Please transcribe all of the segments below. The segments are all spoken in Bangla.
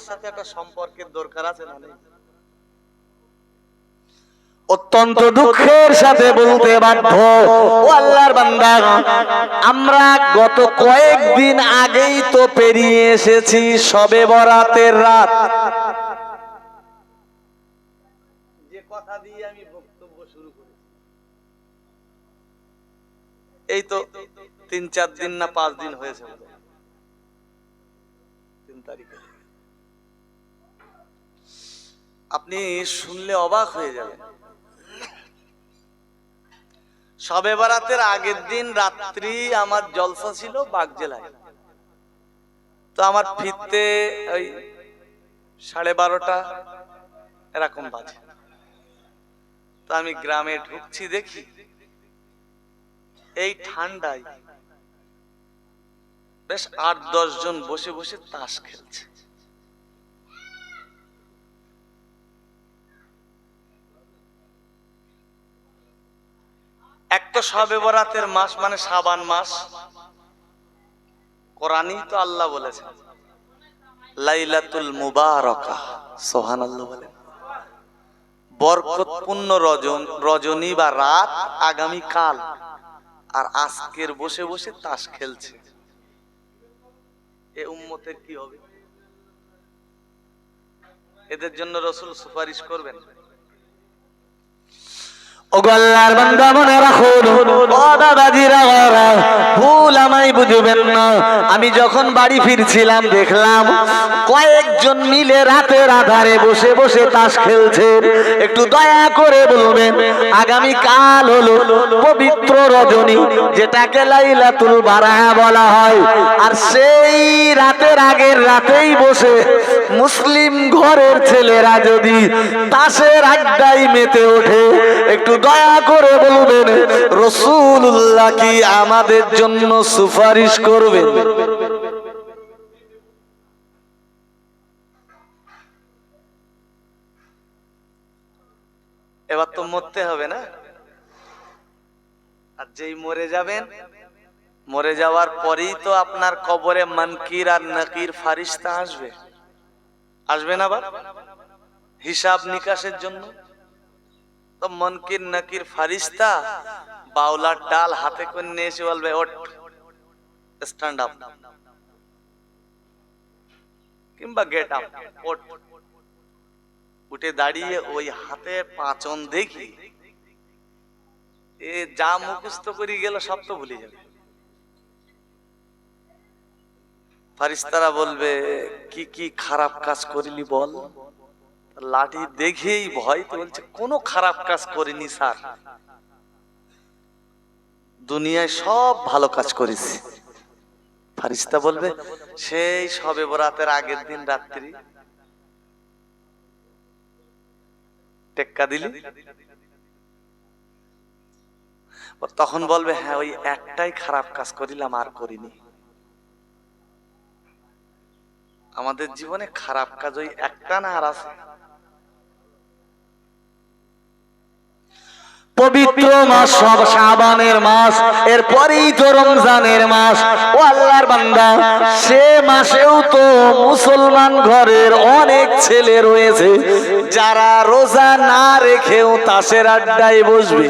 সাথে একটা সম্পর্কের দরকার আছে না? অত্যন্ত দুঃখের সাথে বলতে বাধ্য, ও আল্লাহর বান্দা, আমরা গত কয়েকদিন আগেই তো পেরিয়ে এসেছি শবে বরাতের রাত। যে কথা দিয়ে আমি বক্তব্য শুরু করেছি, এই তো 3-4 দিন না 5 দিন হয়েছে, 3 তারিখে। আপনি শুনলে অবাক হয়ে যাবেন। শবে বরাতের আগের দিন রাত্রি আমার জলসা ছিল বাগজেলায়। তো আমার ফিরতে ওই 12:30 এরকম বাজে। তো আমি গ্রামে ঢুকছি, দেখি এই ঠান্ডায় বেশ 8-10 জন বসে বসে তাস খেলছে। এক তো শবে বরাতের মাস মানে শাবান মাস, কোরআনই তো আল্লাহ বলেছেন লাইলাতুল মুবারাকা, সুবহানাল্লাহ বলেন। বরকতপূর্ণ রজনী বা রাত আগামী কাল, আর আজকের বসে বসে তাস খেলছে। এ উম্মতের কি হবে? এদের জন্য রাসূল সুপারিশ করবেন? ও আল্লাহর বান্দা মনে রাখুন, ও দাদাজিরা, ভুল আমায় বুঝবেন না। আমি যখন বাড়ি ফিরছিলাম দেখলাম কয়েকজন মিলে রাতের আধারে বসে বসে তাস খেলছে। একটু দয়া করে বলবেন, আগামী কাল হলো পবিত্র রজনী, যেটাকে লাইলাতুল বারাহা বলা হয়, আর সেই রাতের আগের রাতেই বসে মুসলিম ঘরের ছেলেরা যদি তাসের আড্ডায় মেতে ওঠে, একটু দয়া করে বলবেন রাসূলুল্লাহ কি আমাদের জন্য সুপারিশ করবেন? এবার তো মরতে হবে না? আর যেই মরে যাবেন, মরে যাওয়ার পরেই তো আপনার কবরে মুনকির আর নাকির ফারিস্তা আসবে, আসবে না? আবার হিসাব নিকাশের জন্য তো মুনকির নাকির ফারিস্তা বাউলার ডাল হাতে করে নিয়ে এসে বলবে, ওঠ, স্ট্যান্ড আপ, কিংবা গেট আপ, ওঠ। উঠে দাঁড়িয়ে ওই হাতে পাঁচন দেখি, এ যা মুখস্থ করে গেল সব তো ভুলে যাবে। ফারিস্তারা বলবে, কি কি খারাপ কাজ করিলি বল? লাঠি দেখেই ভয় তো বলছে, কোনো খারাপ কাজ করিনি স্যার, দুনিয়ায় সব ভালো কাজ করেছি। ফারিস্তা বলবে, সেই শবে বরাতের আগের দিন রাত্রি টেক্কা দিলি? তখন বলবে, হ্যাঁ ওই একটাই খারাপ কাজ করিলাম, আর করিনি। আমাদের জীবনে খারাপ কাজ ওই একটা না, আর আছে? পবিত্র মাস সব শাবানের মাস, এরপরেই তো রমজানের মাস। ও আল্লাহর বান্দা, সে মাসেও তো মুসলমান ঘরের অনেক ছেলে রয়েছে যারা রোজা না রেখেও তাসের আড্ডায় বসবে।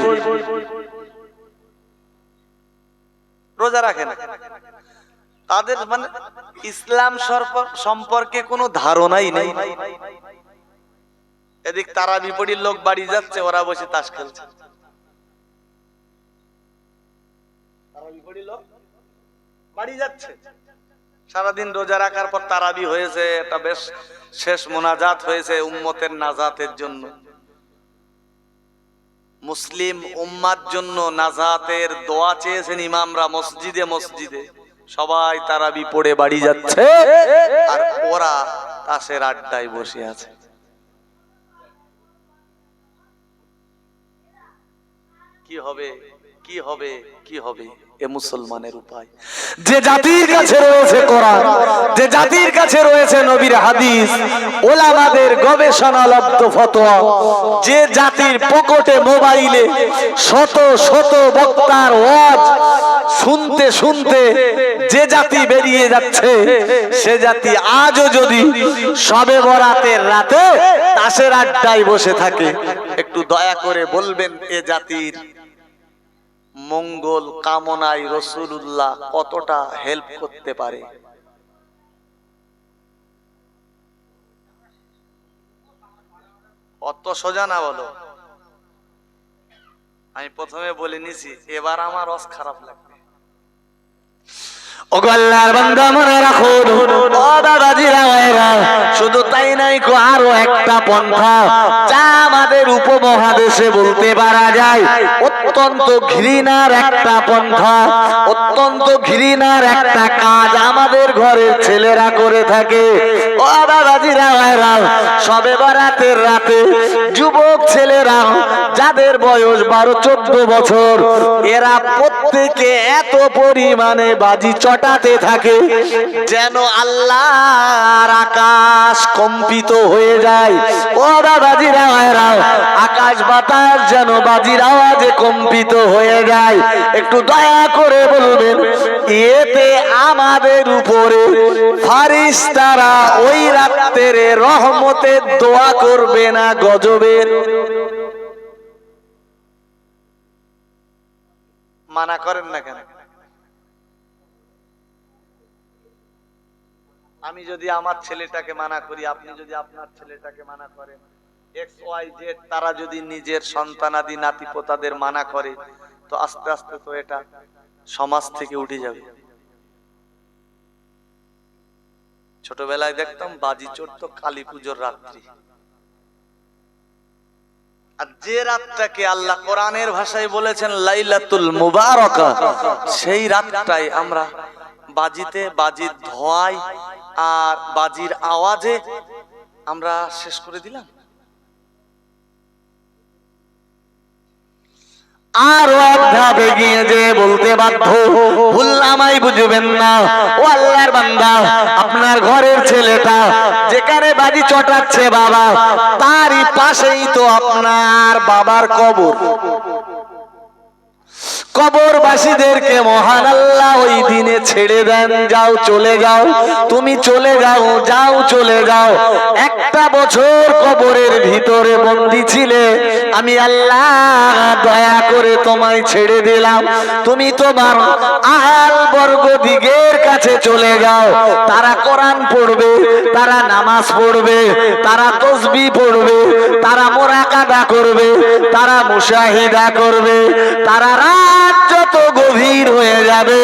রোজা রাখে না, তাদের মানে ইসলাম সম্পর্কে কোনো ধারণাই নেই। এদিক তারাবি পড়ির লোক বাড়ি যাচ্ছে, ওরা বসে তাস খেলছে। বাড়ি যাচ্ছে, সারাদিন রোজা রাখার পর তারাবি হয়েছে, এটা বেশ শেষ মোনাজাত হয়েছে উম্মতের নাজাতের জন্য, মুসলিম উম্মার জন্য নাজাতের দোয়া চেয়েছেন ইমামরা মসজিদে মসজিদে। সবাই তারাবি পড়ে বাড়ি যাচ্ছে, আর ওরা তাসের আড্ডায় বসে আছে। কি হবে? কি হবে কি হবে? এ মুসলমানের উপায়। যে জাতির কাছে রয়েছে কোরআন, যে জাতির কাছে রয়েছে নবীর হাদিস, ওলামাদের গবেষণালব্ধ ফতোয়া, যে জাতির পকেটে মোবাইলে শত শত বক্তার ওয়াজ শুনতে শুনতে যে জাতি বেরিয়ে যাচ্ছে, সে জাতি আজও যদি শবে বরাতের রাতে তাসের আড্ডায় বসে থাকে, একটু দয়া করে বলবেন এ জাতির মঙ্গল কামনায় রাসূলুল্লাহ কতটা হেল্প করতে পারে? অত সোজা না বলো। আমি প্রথমে বলে নিছি, এবার আমার রস খারাপ লাগবে। ও আল্লাহর বান্দা মনে রাখুন, ও দাদাজিরা ভাইরা, শুধু তাই নাই কো আরো একটা পন্থা যা আমাদের উপমহাদেশে বলতে পারা যায় অত্যন্ত ঘৃণার একটা পন্থা, অত্যন্ত ঘৃণার একটা কাজ আমাদের ঘরের ছেলেরা করে থাকে। ও দাদাজিরা ভাইরা, শবে বরাতের রাতে যুবক ছেলেরা যাদের বয়স 12-14 বছর, এরা প্রত্যেকে এত পরিমাণে বাজি চটাতে থাকে যেন আল্লাহর আকাশ কম্পিত হয়ে যায়। ও দাদাজিরা ভাইরা, আকাশ বাতাস যেন বাজির আওয়াজে কম্পিত হয়ে যায়। একটু দয়া করে বলবেন, এতে আমাদের উপরে ফারিস্তারা ওই রাতের রহমতের দোয়া করবে না গজবের? মানা করেন না কেন? আমি যদি আমার ছেলেটাকে মানা করি, আপনি যদি আপনার ছেলেটাকে মানা করেন, XYZ তারা যদি নিজের সন্তানাদি নাতিপোতাদের মানা করে, তো আস্তে আস্তে তো এটা সমাজ থেকে উঠে যাবে। ছোটবেলায় দেখতাম বাজি চড়তো কালী পুজোর রাত্রি, আর যে রাতটাকে আল্লাহ কোরআনের ভাষায় বলেছেন লাইলাতুল মুবারাকা, সেই রাতটাই আমরা বাজিতে, বাজির ধোঁয়ায় আর বাজির আওয়াজে আমরা শেষ করে দিলাম। আরো এক ধাপ এগিয়ে যে বলতে বাধ্য, ভুললামাই বুঝবেন না। ও আল্লাহর বান্দা, আপনার ঘরের ছেলেটা যেখানে বাজি চটাচ্ছে বাবা, তারই পাশেই তো আপনার বাবার কবর। কবরবাসীদেরকে মহান আল্লাহ ওই দিনে ছেড়ে দেন, যাও চলে যাও, তুমি চলে যাও, যাও চলে যাও। একটা বছর কবরের ভিতরে বন্দী ছিলে, আমি আল্লাহ দয়া করে তোমায় ছেড়ে দিলাম, তুমি তোমার আহাল বর্গ দিগের কাছে চলে যাও। তারা কোরআন পড়বে, তারা নামাজ পড়বে, তারা তাসবিহ পড়বে, তারা মুরাকাবা করবে, তারা মুশাহিদা করবে, তারা রাত যত গভীর হয়ে যাবে,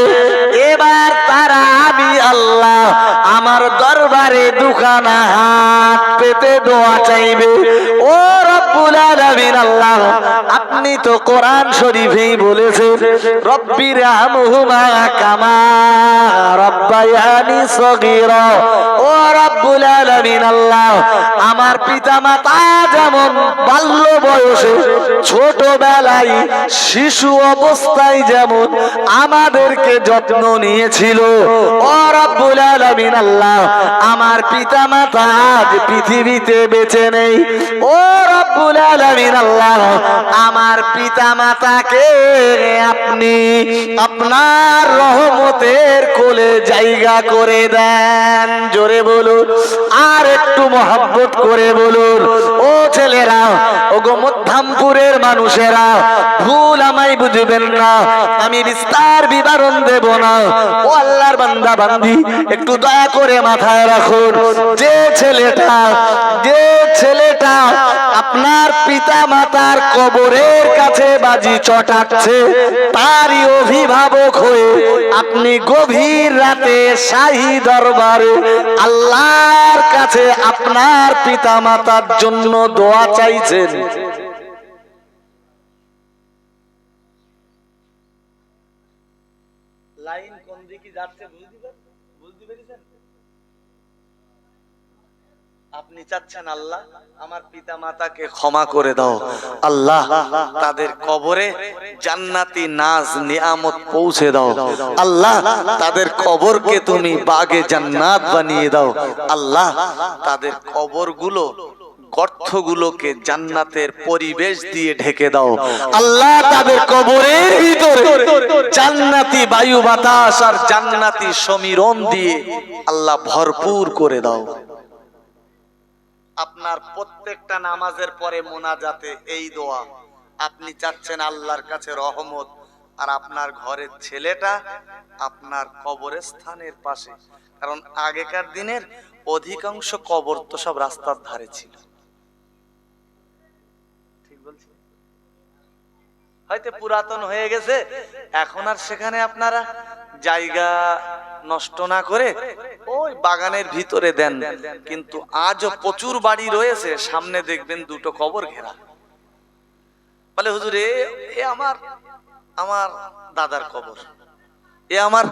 এবার তারা আমি আল্লাহ আমার দরবারে দুখানা হাত পেতে দোয়া চাইবে। ও রব্বুল আলামিন আল্লাহ, আপনি তো কোরআন শরীফেই বলেছেন, রব্বির রহমহুমা কামা রব্বায়ানি সগীরা। ও রব্বুল আলামিন আল্লাহ, আমার পিতামাতা যেমন বাল্য বয়সে, ছোটবেলায়, শিশু অবস্থায় যেমন আমাদেরকে যত্ন নিয়েছিল, ও রব্বুল আলামিন আল্লাহ, আমার পিতামাতা আজ পৃথিবীতে বেঁচে নেই। ও রব্বুল আলামিন আল্লাহ, আমার পিতামাতাকে আপনি আপনার রহমতের কোলে জায়গা করে দেন। জোরে বলুন, আর একটু মহব্বত করে বলুন। ও ছেলেরা, ও গো মধ্যমপুরের মানুষেরা, ভুল আমায় বুঝবেন না, আমি বিস্তার বিবরণ দেব না। ও আল্লাহর বান্দা বান্দি, একটু দয়া করে মাথায় রাখুন, যে ছেলেটা আপনার পিতা মাতার কবরের কাছে বাজি চটাচ্ছে, তারই অভিভাবক হয়ে আপনি গভীর রাতে শাহী দরবারে আল্লাহর কাছে আপনার পিতা মাতার জন্য দোয়া চাইছেন। লাইন কোন দিকে যাচ্ছে বুঝতে পেরেছেন? আপনি চাচ্ছেন আল্লাহ আমার পিতা মাতাকে ক্ষমা করে দাও, আল্লাহ তাদের কবরে জান্নাতি নাজ নিয়ামত পৌঁছে দাও, আল্লাহ তাদের কবরকে তুমি বাগে জান্নাত বানিয়ে দাও, আল্লাহ তাদের কবরগুলো গর্তগুলোকে জান্নাতের পরিবেশ দিয়ে ঢেকে দাও, আল্লাহ তাদের কবরের ভিতরে জান্নাতি বায়ু বাতাস আর জান্নাতি সমীরণ দিয়ে আল্লাহ ভরপুর করে দাও। আপনার প্রত্যেকটা নামাজের পরে মোনাজাতে এই দোয়া আপনি চাচ্ছেন আল্লাহর কাছে রহমত, আর আপনার ঘরের ছেলেটা আপনার কবরস্থানের পাশে, কারণ আগেকার দিনের অধিকাংশ কবর তো সব রাস্তার ধারে ছিল, ঠিক বলছি? হয়তো পুরাতন হয়ে গেছে, এখন আর সেখানে আপনারা জায়গা নষ্ট না করে ওই বাগানের ভিতরে দেন, কিন্তু আজও প্রচুর বাড়ি রয়েছে সামনে দেখবেন দুটো কবর ঘেরা। বলে হুজুর এ আমার আমার দাদার কবর, এ আমার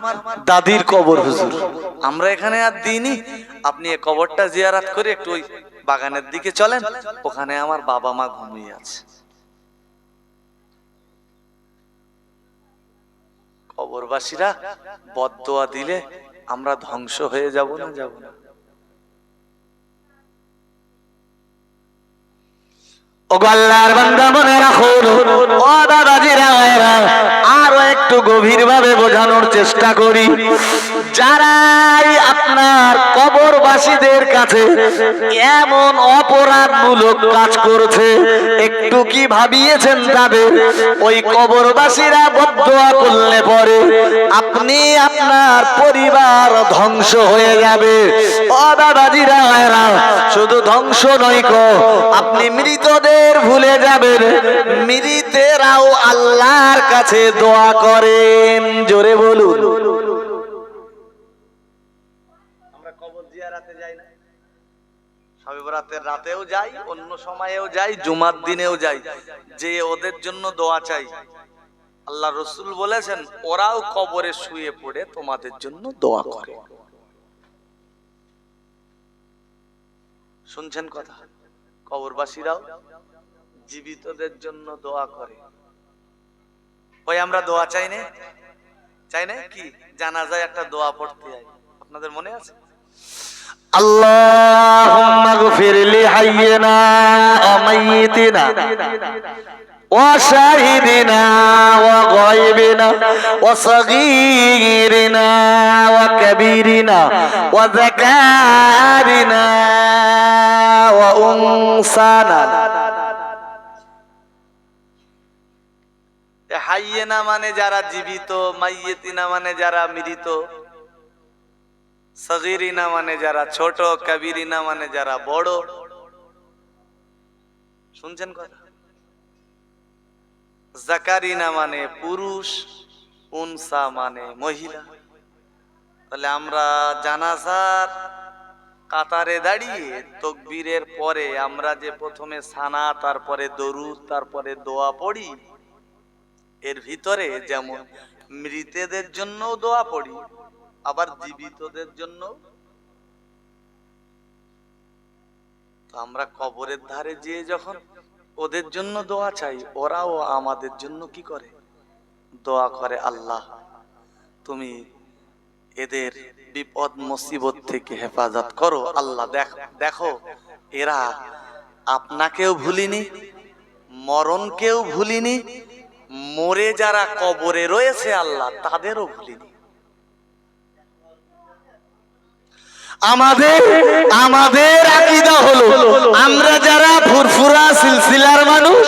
দাদির কবর, হুজুর আমরা এখানে আর দিইনি, আপনি এ কবরটা জিয়ারত করে একটু ওই বাগানের দিকে চলেন, ওখানে আমার বাবা মা ঘুমিয়ে আছে। কবরবাসীরা বদদোয়া দিলে আমরা ধ্বংস হয়ে যাব না যাব না? ও আল্লাহর বান্দা মনে রাখুন, ও দাদাজিরা আরো একটু গভীর ভাবে বোঝানোর চেষ্টা করি। যারাই আপনার কবরবাসীদের কাছে এমন অপরাধমূলক কাজ করছে, একটু কি ভাবিয়েছেন তাদের? ওই কবরবাসীরা বদদোয়া করলে পরে আপনি আপনার পরিবার ধ্বংস হয়ে যাবে। ও দাদাজিরা শুধু ধ্বংস নয় গো, আপনি মৃতদের ভুলে যাবেন, মৃতেরাও আল্লাহর কাছে দোয়া করেন। জোরে বলুন। আমরা কবর জিয়ারতে যাই না? শবে বরাতের রাতেও যাই, অন্য সময়েও যাই, জুমার দিনেও যাই, যে ওদের জন্য দোয়া চাই। আল্লাহ রসুল বলেছেন ওরাও কবরে শুয়ে পড়ে তোমাদের জন্য দোয়া করে। শুনছেন কথা? কবরবাসীরাও জীবিতদের জন্য দোয়া করে। ওই আমরা দোয়া চাই না? চাই না কি? জানাজায় একটা দোয়া পড়তে হয়, আপনাদের মনে আছে? আল্লাহুম্মা গফির লি হাইয়িনা ওয়া মাইয়িতিনা ওয়া শাহিদিনা ওয়া গায়বিনা ওয়া সাগীরিনা ওয়া কাবীরিনা ওয়া যাকারিনা ওয়া উনসানা। হাইয়েনা মানে যারা জীবিত, মাইয়েতিনা মানে যারা মৃত, সগীরিনা মানে যারা ছোট, কবিরিনা মানে যারা বড়। শুনছেন কথা? জাকারিনা মানে পুরুষ, উনসা মানে মহিলা। তাহলে আমরা জানাজার কাতারে দাঁড়িয়ে তাকবীরের পরে আমরা যে প্রথমে সানা, তারপরে দরুদ, তারপরে দোয়া পড়ি, এর ভিতরে যেমন মৃতদের জন্য দোয়া পড়ি, আবার জীবিতদের জন্য। তো আমরা কবরের ধারে যেয়ে যখন ওদের জন্য দোয়া চাই, ওরাও আমাদের জন্য কি করে? দোয়া করে, আল্লাহ তুমি এদের বিপদ মুসিবত থেকে হেফাজত করো। আল্লাহ দেখো এরা আপনাকেও ভুলিনি, মরণকেও ভুলিনি, মরে যারা কবরে রয়েছে আল্লাহ তাদেরও ভুলিনি। আমাদের আকীদা হলো, আমরা যারা ফুরফুরা সিলসিলার মানুষ,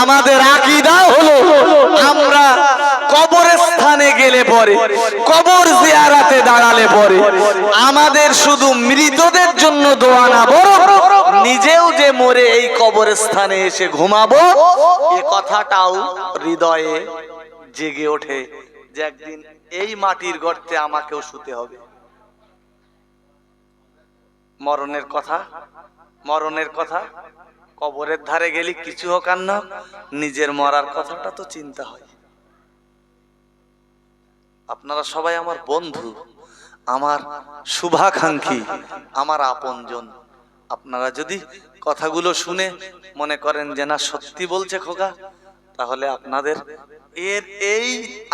আমাদের আকীদা হলো আমরা কবরস্থানে গেলে পরে, কবর জিয়ারতে দাঁড়ালে পরে আমাদের শুধু মৃতদের জন্য দোয়া না, বরং নিজেও যে মরে এই কবরস্থানে এসে ঘুমাবো, এ কথাটাও হৃদয়ে জেগে ওঠে যে একদিন এই মাটির গর্তে আমাকেও শুতে হবে। মরণের কথা কবরের ধারে গেলে কিছু হোক আর না, নিজের মরার কথাটা তো চিন্তা হয়। আপনারা সবাই আমার বন্ধু, আমার শুভাকাঙ্ক্ষী, আমার আপনজন। আপনারা যদি কথাগুলো শুনে মনে করেন যে না সত্যি বলছে খোকা, তাহলে আপনাদের এই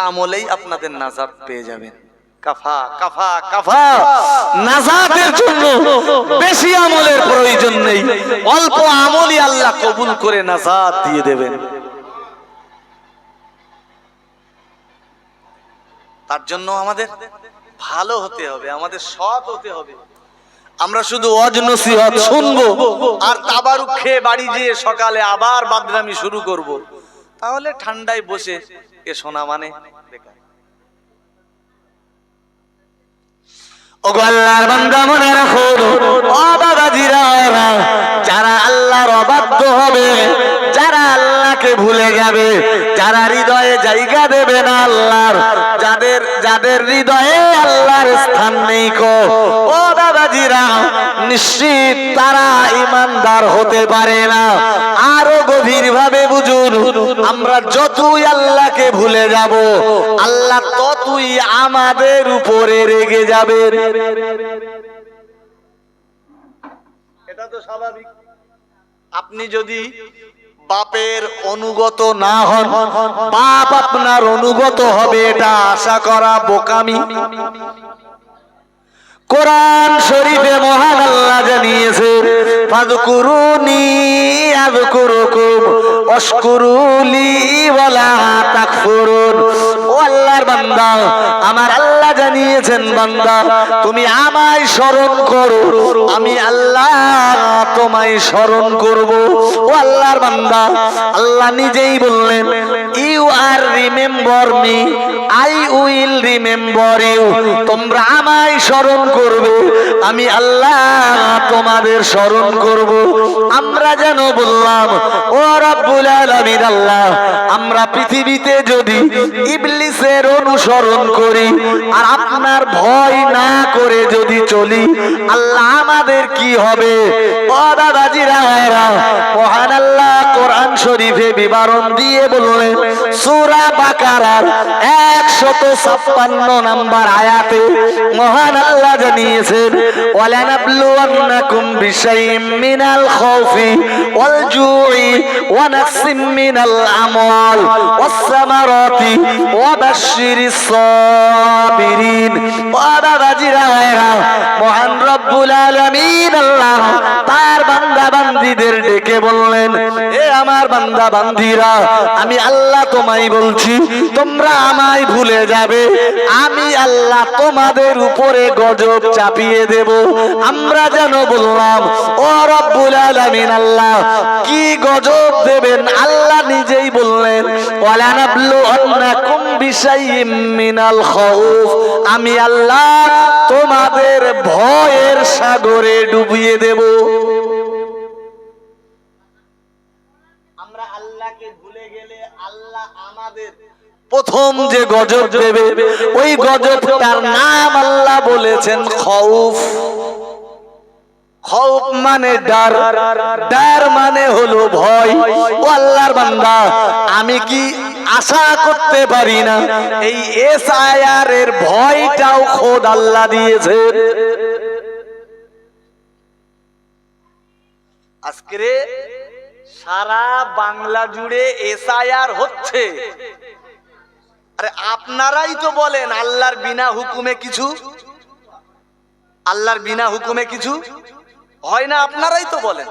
আমলেই আপনাদের নাজাত পেয়ে যাবেন। কাফা কাফা কাফা। নাজাতের জন্য বেশি আমলের প্রয়োজন নেই, অল্প আমলই আল্লাহ কবুল করে নাজাত দিয়ে দেবেন। তার জন্য আমাদের ভালো হতে হবে, আমাদের সৎ হতে হবে। আমরা শুধু ওয়াজ নসিহত শুনবো আর তাবারুক খেয়ে বাড়ি যেয়ে সকালে আবার বাদরামি শুরু করব, তাহলে ঠান্ডায় বসে এ শোনা মানে বেকার। ওগো আল্লাহর বান্দা মনে রাখো, ও বাবাজিরা, যারা আল্লাহর অবাধ্য হবে, যারা আল্লাহকে ভুলে যাবে, যারা হৃদয়ে জায়গা দেবে না আল্লাহর, যাদের হৃদয়ে আল্লাহর স্থান নেই কো, ও বাবাজিরা, নিশ্চিত তারা ঈমানদার হতে পারে না। আরো গভীর ভাবে বুঝুন, আমরা যতই আল্লাহকে ভুলে যাব, আল্লাহ ততই আমাদের উপরে রেগে যাবে। এটা তো স্বাভাবিক। আপনি যদি বাপের অনুগত না হন, বাপ আপনার অনুগত হবে, এটা আশা করা বোকামি। কোরআন শরীফে মহান আল্লাহ জানিয়েছে, ফাযকুরুনি আযকুরুকুম ওয়াশকুরুলি ওয়ালা তাকফুরুন। ও আল্লাহর বান্দা, আমার আল্লাহ জানিয়েছেন, বান্দা তুমি আমায় স্মরণ করো, আমি আল্লাহ তোমায় স্মরণ করব। ও আল্লাহর বান্দা, আল্লাহ নিজেই বললেন, you are remember me, I will remember you. তোমরা আমায় স্মরণ করবে, আমি আল্লাহ তোমাদের স্মরণ করব। আমরা যেন বললাম, ও রব্বুল আলামিন আল্লাহ, আমরা পৃথিবীতে যদি ইবলিসের অনুসরণ করি আর আপনার ভয় না করে যদি চলি, আল্লাহ আমাদের কি হবে? ও দাদাজিরা, মহান আল্লাহ কোরআন শরীফে বিবরণ দিয়ে বললেন, সূরা বাকারার 156 নম্বর আয়াতে মহান আল্লাহ জানিয়েছেন, ওয়ালানাবলুওয়ান্নাকুম বিশাইইম মিনাল খাউফি ওয়াল জুই ওয়া নাকসিম মিনাল আমওয়াল ওয়াস সামারাতি ওয়া বাশশিরিস সাবিরিন। ওয়া বাবাজিরা, মহান রব্বুল আলামিন আল্লাহ তার বান্দা বান্দীদের ডেকে বললেন, এ আমার বান্দা বান্দীরা, আমি আল্লাহ তোমায় বলছি, তোমরা আমায় ভুলে যাবে, আমি আল্লাহ তোমাদের উপরে গজব চাপিয়ে দেব। আমরা যেন বললাম, ও রব্বুল আলামিন আল্লাহ কি গজব দেবেন? আল্লাহ নিজেই বললেন, ওয়ালানাবলুওয়ান্নাকুম বিশাইইম মিনাল খাউফ, আমি আল্লাহ তোমাদের ভয়ের সাগরে ডুবিয়ে দেব। আমরা আল্লাহকে ভুলে গেলে আল্লাহ আমাদের প্রথম যে গজব দেবে, ওই গজবটার নাম আল্লাহ বলেছেন খাউফ। খাউফ মানে ডার, ডার মানে হলো ভয়। ও আল্লাহর বান্দা, আমি কি আশা করতে পারি না এই এসআইআর এর ভয়টাও খোদ আল্লাহ দিয়েছে? আজকে সারা বাংলা জুড়ে এসআইআর হচ্ছে, আরে আপনারাই তো বলেন আল্লাহর বিনা হুকুমে কিছু, আল্লাহর বিনা হুকুমে কিছু হয় না, আপনারাই তো বলেন।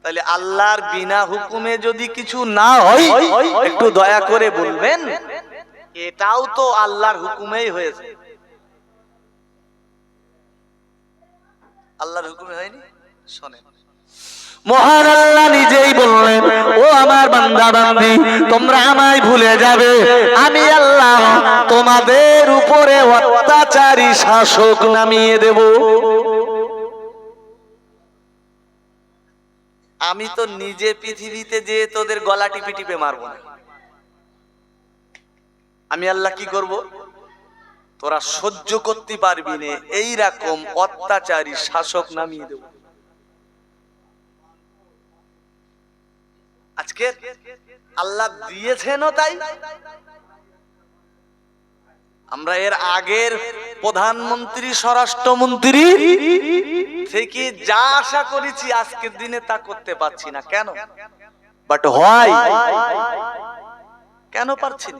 তাহলে আল্লাহর বিনা হুকুমে যদি কিছু না হয়, একটু দয়া করে বলবেন এটাও তো আল্লাহর হুকুমেই হয়েছে। আল্লাহর হুকুমে হয়নি? শোনেন, মহান আল্লাহ নিজেই বললেন, ও আমার বান্দা বান্দি, তোমরা আমায় ভুলে যাবে, আমি আল্লাহ তোমাদের উপরে অত্যাচারী শাসক নামিয়ে দেব। আমি তো নিজে পৃথিবীতে যে তোদের গলা টিপে টিপে মারবো না, আমি আল্লাহ কি করব? তোরা সহ্য করতে পারবি না, এইরকম অত্যাচারী শাসক নামিয়ে দেব। আজকে আল্লাহ দিয়েছেনও তাই, আমরা এর আগের প্রধানমন্ত্রী স্বরাষ্ট্রমন্ত্রী থেকে যা আশা করেছি আজকের দিনে তা করতে পারছি না। কেন? বাট হোয়াই, কেন পারছি না?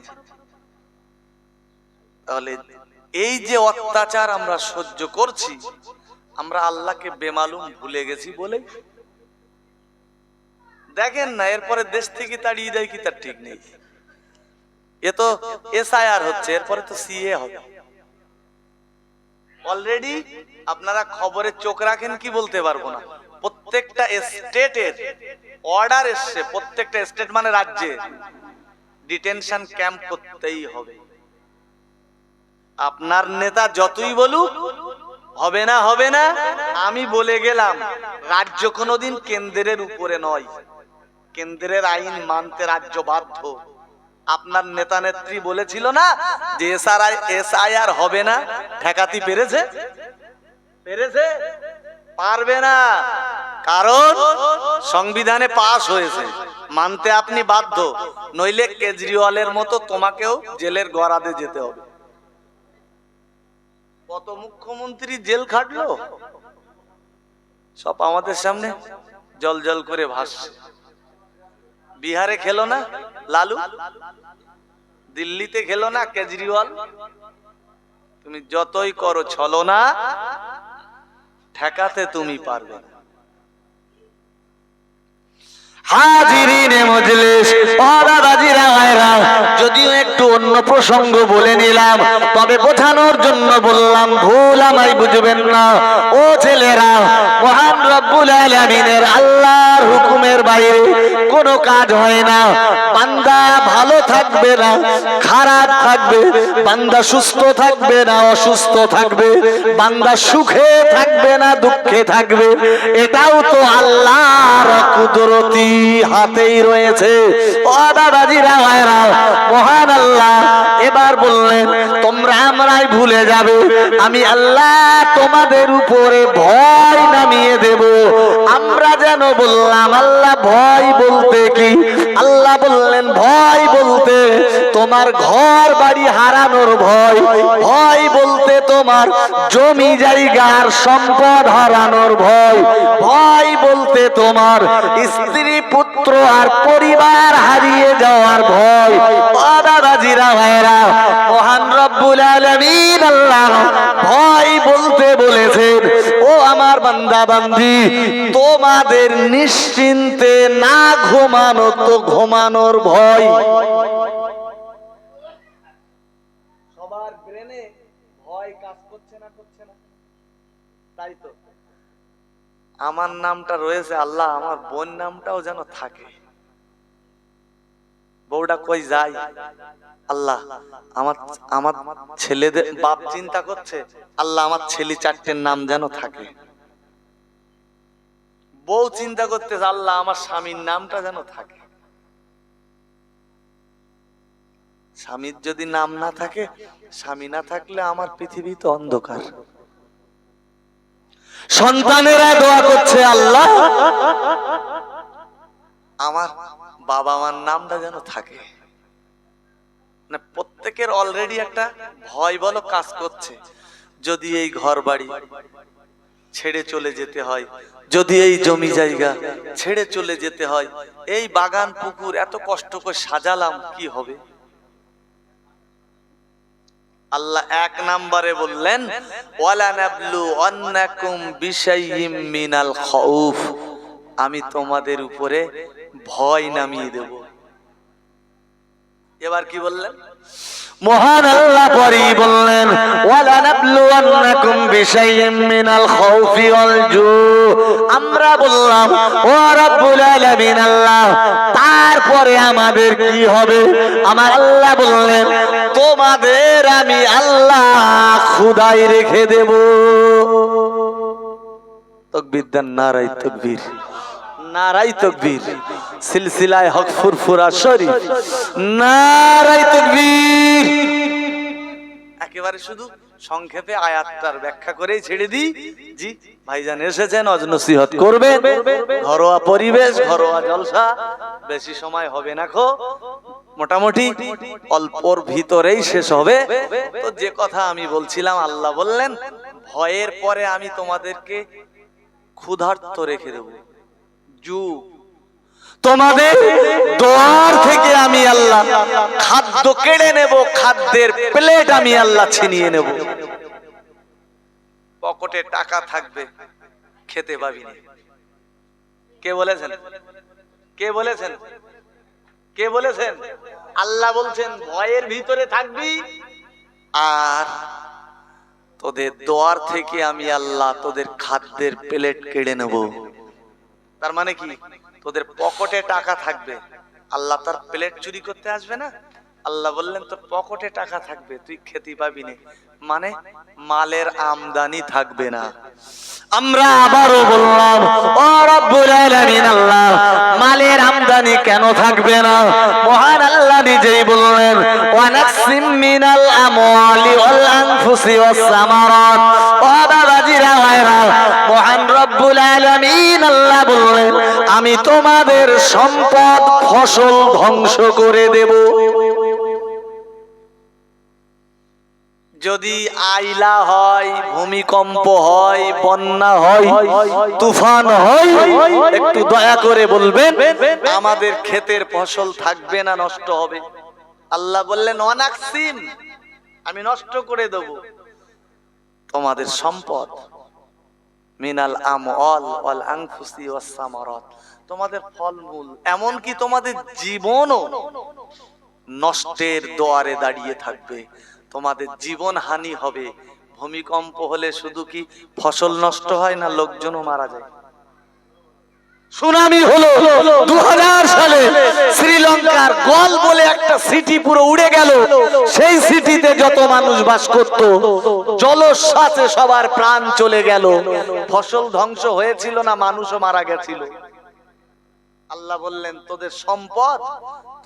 তাহলে এই যে অত্যাচার আমরা সহ্য করছি, আমরা আল্লাহকে বেমালুম ভুলে গেছি বলে। দেখেন না, এরপরে দেশ থেকে তাড়িয়ে দেয় কি তার ঠিক নেই। এ তো এসআইআর হচ্ছে, এরপরে তো সিএ হবে। অলরেডি আপনারা খবরে চোখ রাখেন কি বলতে পারবো না, প্রত্যেকটা স্টেটের অর্ডার এসছে, প্রত্যেকটা স্টেট মানে রাজ্যে ডিটেনশন ক্যাম্প করতেই হবে। আপনার নেতা যতই বলুক হবে না হবে না, আমি বলে গেলাম রাজ্য কোনোদিন কেন্দ্রের উপরে নয়, কেন্দ্রের আইন মানতে রাজ্য বাধ্য। আপনার নেতা নেত্রী বলেছিল না যে এসআইআর হবে না, ঠেকাতে পেরেছে? পেরেছে? পারবে না, কারণ সংবিধানে পাস হয়েছে, মানতে আপনি বাধ্য, নইলে কেজরিওয়ালের মতো তোমাকেও জেলের গরাদে যেতে হবে। কত মুখ্যমন্ত্রী জেল খাটলো, সব আমাদের সামনে জল জল করে ভাসছে। বিহারে খেলো না লালু, দিল্লিতে খেলো না কেজরিওয়াল। তুমি যতই করো ছলো না, ঠেকাতে তুমি পারবে না। হাজিরিনে মজলিস, ও দাদাজিরা ভাইরা, যদিও একটু অন্য প্রসঙ্গ বলে নিলাম, তবে বোঝানোর জন্য বললাম, ভুল আমায় বুঝবেন না। ও ছেলেরা, মহান রব্বুল আলামিনের আল্লাহর হুকুমের বাইরে কোনো কাজ হয় না। বান্দা ভালো থাকবে না খারাপ থাকবে, বান্দা সুস্থ থাকবে না অসুস্থ থাকবে, বান্দা সুখে থাকবে না দুঃখে থাকবে, এটাও তো আল্লাহর কুদরতি হাতেই রয়েছে। ও দাদাজিরা ভাইরা, মহান আল্লাহ এবার বললেন, তোমরা আমরাই ভুলে যাবে, আমি আল্লাহ তোমাদের উপরে ভয় নামিয়ে দেব। আমরা যেন বললাম আল্লাহ ভয় বলতে কি? আল্লাহ বললেন ভয় বলতে তোমার ঘর বাড়ি হারানোর ভয়, ভয় বলতে তোমার জমি জায়গার সম্পদ হারানোর ভয়, ভয় বলতে তোমার স্ত্রী পুত্র আর পরিবার হারিয়ে যাওয়ার ভয়। ও দাদাজিরা ভাইরা, মহান রব্বুল আলামিন আল্লাহ ভয় বলতে বলেছেন, ও আমার বান্দা বান্দি, তোমাদের নিশ্চিন্তে না ঘুমানো তো ঘুমানোর ভয়। সবার ব্রেনে ভয় কাজ করছে না, করছে না? তাই তো আমার নামটা রয়েছে, আল্লাহ আমার বোন নামটাও যেন থাকে। বউটা কই যায়, আল্লাহ আমার আমার ছেলেদের বাপ চিন্তা করছে, আল্লাহ আমার ছেলে চারটের নাম যেন থাকে। বউ চিন্তা করতেছে, আল্লাহ আমার স্বামীর নামটা যেন থাকে। স্বামীর যদি নাম না থাকে, স্বামী না থাকলে আমার পৃথিবী তো অন্ধকার। সন্তানেরা দোয়া করছে, আল্লাহ আমার বাবা মার নামটা যেন থাকে। না, প্রত্যেকের অলরেডি একটা ভয় বলো কাজ করছে, যদি এই ঘর বাড়ি ছেড়ে চলে যেতে হয়, যদি এই জমি জায়গা ছেড়ে চলে যেতে হয়, এই বাগান পুকুর এত কষ্ট করে সাজালাম, কি হবে? আল্লাহ এক নম্বরে বললেন, ওয়ালা নাবলু আন্নাকুম বিশাইয়্যিম মিনাল খাউফ, আমি তোমাদের উপরে ভয় নামিয়ে দেব। এবার কি বললেন? মহান আল্লাহ পরেই বললেন, ওয়ালা নাবলুওয়ান্নাকুম বিশাইয়্যিম মিনাল খাউফি ওয়াল জু। আমরা বললাম ও রব্বুল আলামিন আল্লাহ, তারপরে আমাদের কি হবে? আমার আল্লাহ বললেন, তোমাদের আমি আল্লাহ খুদাই রেখে দেব। তাকবীর দেন, নারায়ে তাকবীর, নারায়ে তাকবীর। সিলসিলায়ে হক ফুরফুরা শরীফ, নারায়ে তাকবীর। একেবারে শুধু সংক্ষেপে আয়াতটার ব্যাখ্যা করেই ছেড়ে দিই। জি ভাইজান এসেছেন, ওয়াজ নসিহত করবেন, ঘরোয়া পরিবেশ, ঘরোয়া জলসা, বেশি সময় হবে না খো। মোটামুটি অল্পর ভিতরেই শেষ হবে। তো যে কথা আমি বলছিলাম, আল্লাহ বললেন ভয়ের পরে আমি তোমাদেরকে ক্ষুধার্ত রেখে দেব। তোমাদের দোয়ার থেকে আমি আল্লাহ খাদ্য কেড়ে নেব, খাদ্যের প্লেট আমি আল্লাহ ছিনিয়ে নেব। পকেটে টাকা থাকবে, খেতে পাবি না। কে বলেছেন? কে বলেছেন? কে বলেছেন? আল্লাহ বলছেন ভয়ের ভিতরে থাকবি, আর তোদের দোয়ার থেকে আমি আল্লাহ তোদের খাদ্যের প্লেট কেড়ে নেব। তার মানে কি? তোদের পকেটে টাকা থাকবে, আল্লাহ তার প্লেট চুরি করতে আসবে না। আল্লাহ বললেন তোর পকেটে টাকা থাকবে, তুই খেতে পাবি না, মানে মালের আমদানি থাকবে না। আমরা আবারও বললাম, ও রব্বুল আলামিন আল্লাহ, মালের আমদানি কেন থাকবে না? মহান আল্লাহ নিজেই বললেন, ওয়া নাকসিম মিনাল আমওয়ালি ওয়াল আনফুসি ওয়াস সামারাত। ও বাবাজিরা ভাইরা, মহান রব্বুল আলামিন আল্লাহ বললেন, আমি তোমাদের সম্পদ ফসল ধ্বংস করে দেব। যদি আইলা হয়, ভূমিকম্প হয়, বন্যা হয়, তুফান হয়, একটু দয়া করে বলবেন আমাদের ক্ষেতের ফসল থাকবে না নষ্ট হবে? আল্লাহ বললেন অনাকসিম, আমি নষ্ট করে দেব তোমাদের সম্পদ, মিনাল আমওয়াল ওয়াল আনফুসি ওয়াস সামারাত, তোমাদের ফলমূল, এমনকি তোমাদের জীবনও নষ্টের দুয়ারে দাঁড়িয়ে থাকবে। তোমাদের জীবন হানি হবে। ভূমিকম্প হলে শুধু কি ফসল নষ্ট হয় না, লোকজনও মারা যায়। সুনামি হলো 2000 সালে, শ্রীলঙ্কার গল বলে একটা সিটি পুরো উড়ে গেল। সেই সিটিতে যত মানুষ বাস করত, জলোচ্ছ্বাসে সবার প্রাণ চলে গেল। ফসল ধ্বংস হয়েছিল না, মানুষও মারা গেছিল। আল্লাহ বললেন তোদের সম্পদ,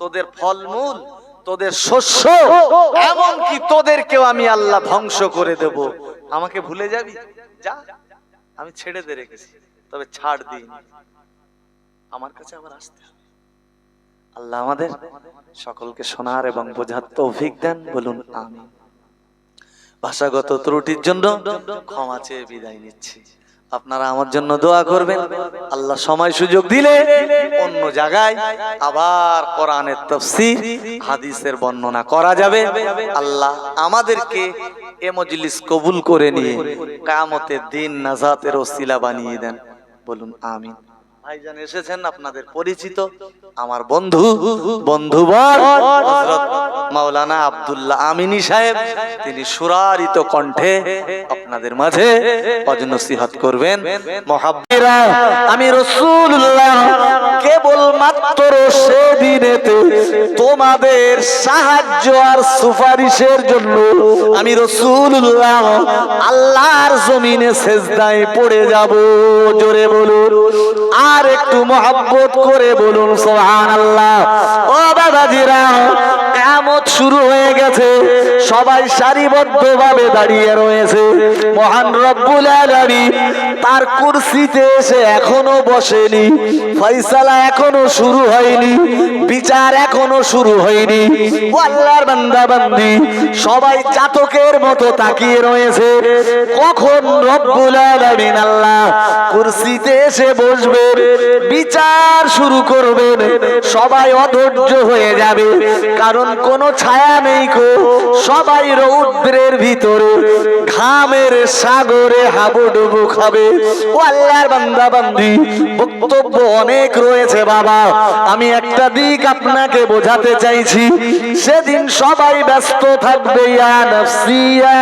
তোদের ফলমূল, তোদের শস্য, এমনকি তোদেরকেও আমি আল্লাহ ধ্বংস করে দেব। আমাকে ভুলে যাবি? যা, আমি ছেড়ে দিয়ে রেখেছি, তবে ছাড় দিই, আমার কাছে আবার আসতে হবে। আল্লাহ আমাদের সকলকে শোনার এবং বোঝার তৌফিক দেন, বলুন আমিন। ভাষাগত ত্রুটির জন্য ক্ষমা চেয়ে বিদায় নিচ্ছি। আপনারা আমার জন্য দোয়া করবেন। আল্লাহ সময় সুযোগ দিলে অন্য জায়গায় আবার কোরআনের তাফসীর, হাদিসের বর্ণনা করা যাবে। আল্লাহ আমাদেরকে এ মজলিস কবুল করে নিয়ে কিয়ামতের দিন নাজাতের ওসিলা বানিয়ে দেন, বলুন আমিন। ভাইজান এসেছেন আপনাদের পরিচিত, আমার বন্ধুবর হযরত মাওলানা আব্দুল্লাহ আমিনী সাহেব, তিনি সুরারিত কণ্ঠে আপনাদের মাঝে ওয়াজ নসিহত করবেন। মহাব্বিরা, আমি রাসূলুল্লাহ কেবল মাত্র সেদিনেতে তোমাদের সাহায্য আর সুপারিশের জন্য আমি রাসূলুল্লাহ আল্লাহর জমিনে সিজদায় পড়ে যাব। জোরে বলুন, আর একটু মহব্বত করে বলুন সুবহানাল্লাহ। ও বাবাজিরা, কিয়ামত শুরু হয়ে গেছে, সবাই সারিবদ্ধভাবে দাঁড়িয়ে রয়েছে। মহান রব্বুল আলামিন তার কুরসিতে এসে এখনো বসেনি, ফয়সালা এখনো শুরু হয়নি, বিচার এখনো শুরু হয়নি। ও আল্লাহর বান্দা বান্দি সবাই চাতকের মতো তাকিয়ে রয়েছে, কখন রব্বুল আলামিন আল্লাহ কুরসিতে এসে বসবে, বিচার শুরু করবেন। সবাই অধৈর্য হয়ে যাবে, কারণ কোনো ছায়া নেই কো, সবাই রৌদ্রের ভিতরে ঘামের সাগরে হাবুডুবু খাবে। ও আল্লাহর বান্দা বান্দি, বক্তব্য অনেক রয়েছে বাবা, আমি একটা দিক আপনাকে বোঝাতে চাইছি। সেদিন সবাই ব্যস্ত থাকবে, ইয়া নাফসি ইয়া